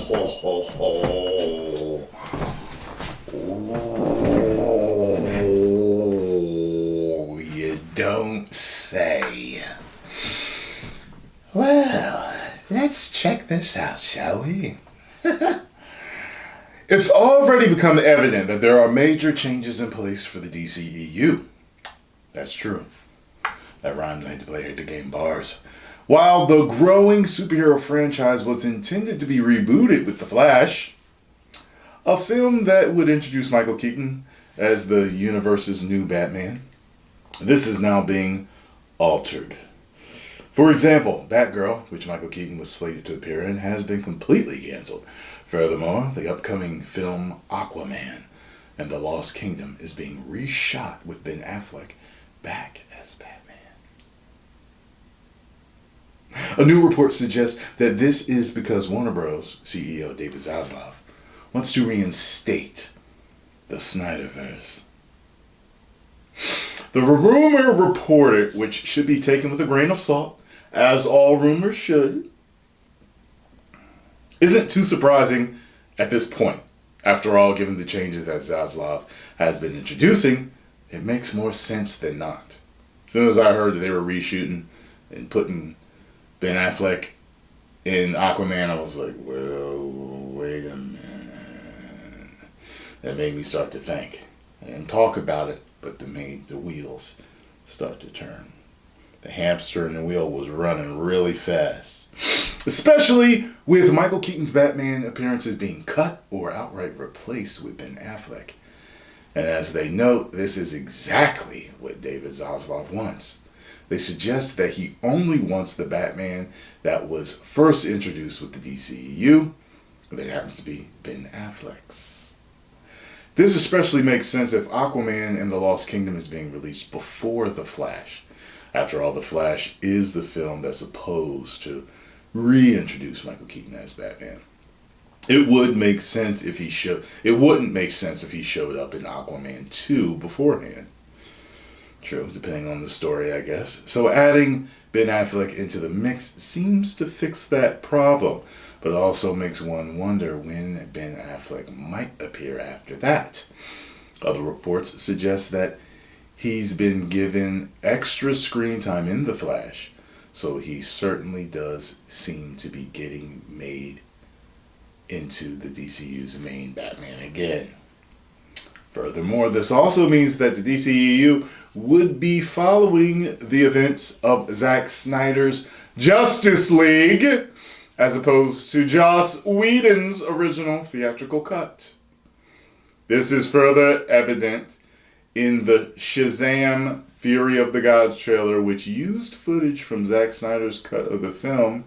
ho, ho, ho. Oh, you don't say. Well, let's check this out, shall we? It's already become evident that there are major changes in place for the DCEU. That's true. That rhymed. I had to play here to game bars. While the growing superhero franchise was intended to be rebooted with The Flash, a film that would introduce Michael Keaton as the universe's new Batman, this is now being altered. For example, Batgirl, which Michael Keaton was slated to appear in, has been completely canceled. Furthermore, the upcoming film Aquaman and the Lost Kingdom is being reshot with Ben Affleck back as Batman. A new report suggests that this is because Warner Bros. CEO David Zaslav wants to reinstate the SNYDERVERSE. The rumor reported, which should be taken with a grain of salt, as all rumors should, isn't too surprising at this point. After all, given the changes that Zaslav has been introducing, it makes more sense than not. As soon as I heard that they were reshooting and putting Ben Affleck in Aquaman, I was like, well, wait a minute. That made me start to think. I didn't talk about it, but made the wheels start to turn. The hamster in the wheel was running really fast. Especially with Michael Keaton's Batman appearances being cut or outright replaced with Ben Affleck. And as they note, this is exactly what David Zaslav wants. They suggest that he only wants the Batman that was first introduced with the DCEU, that happens to be Ben Affleck's. This especially makes sense if Aquaman and the Lost Kingdom is being released before The Flash. After all, The Flash is the film that's supposed to reintroduce Michael Keaton as Batman. It wouldn't make sense if he showed up in Aquaman 2 beforehand. True, depending on the story, I guess. So adding Ben Affleck into the mix seems to fix that problem, but it also makes one wonder when Ben Affleck might appear after that. Other reports suggest that he's been given extra screen time in The Flash, so he certainly does seem to be getting made into the DCU's main Batman again. Furthermore, this also means that the DCEU would be following the events of Zack Snyder's Justice League, as opposed to Joss Whedon's original theatrical cut. This is further evident in the Shazam! Fury of the Gods trailer, which used footage from Zack Snyder's cut of the film.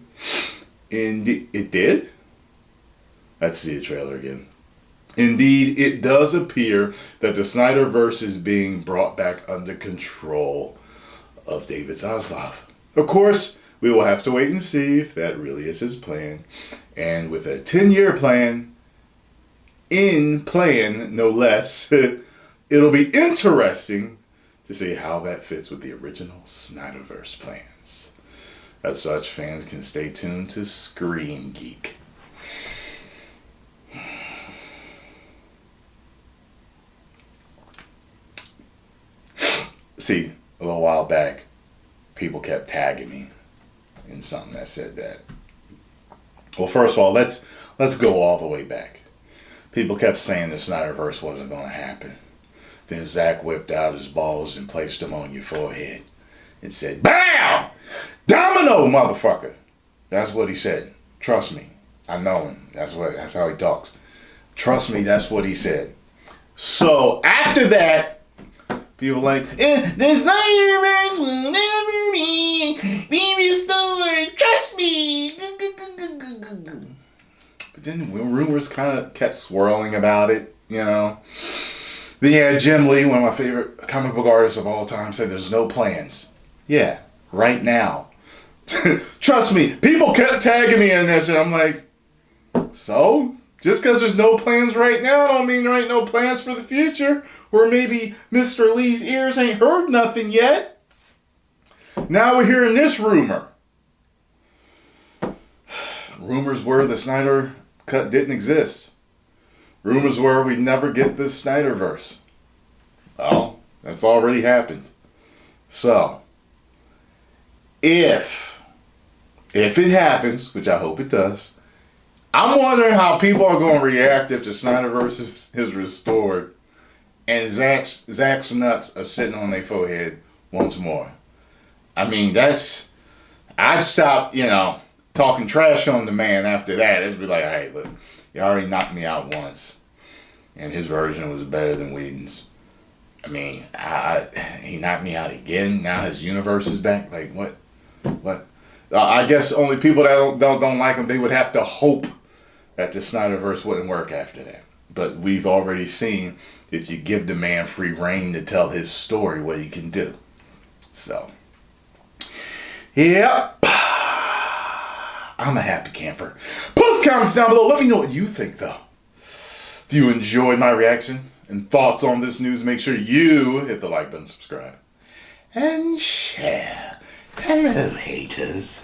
It did? Let's see the trailer again. Indeed, it does appear that the Snyderverse is being brought back under control of David Zaslav. Of course, we will have to wait and see if that really is his plan. And with a 10-year plan, no less, it'll be interesting to see how that fits with the original Snyderverse plans. As such, fans can stay tuned to Screen Geek. See, a little while back, people kept tagging me in something that said that. Well, first of all, let's go all the way back. People kept saying the Snyderverse wasn't going to happen. Then Zach whipped out his balls and placed them on your forehead and said, BAM! Domino, motherfucker! That's what he said. Trust me. I know him. That's how he talks. Trust me, that's what he said. So, after that, people like, the Snyderverse will never be restored. Trust me. But then rumors kind of kept swirling about it, you know. Then you had Jim Lee, one of my favorite comic book artists of all time, said there's no plans. Yeah, right now. Trust me, people kept tagging me in this, and I'm like, so? Just because there's no plans right now don't mean there ain't no plans for the future. Or maybe Mr. Lee's ears ain't heard nothing yet. Now we're hearing this rumor. Rumors were the Snyder cut didn't exist. Rumors were we'd never get this Snyderverse. Well, that's already happened. So, if it happens, which I hope it does, I'm wondering how people are going to react if the Snyderverse is restored and Zack's nuts are sitting on their forehead once more. I mean, I'd stop, talking trash on the man after that. It'd be like, hey, look, you already knocked me out once, and his version was better than Whedon's. I mean, he knocked me out again. Now his universe is back. Like, what? I guess only people that don't like him, they would have to hope that the Snyderverse wouldn't work after that. But we've already seen if you give the man free reign to tell his story, what he can do. So, yep. I'm a happy camper. Post comments down below. Let me know what you think, though. If you enjoyed my reaction and thoughts on this news, make sure you hit the like button, subscribe, and share. Hello, haters.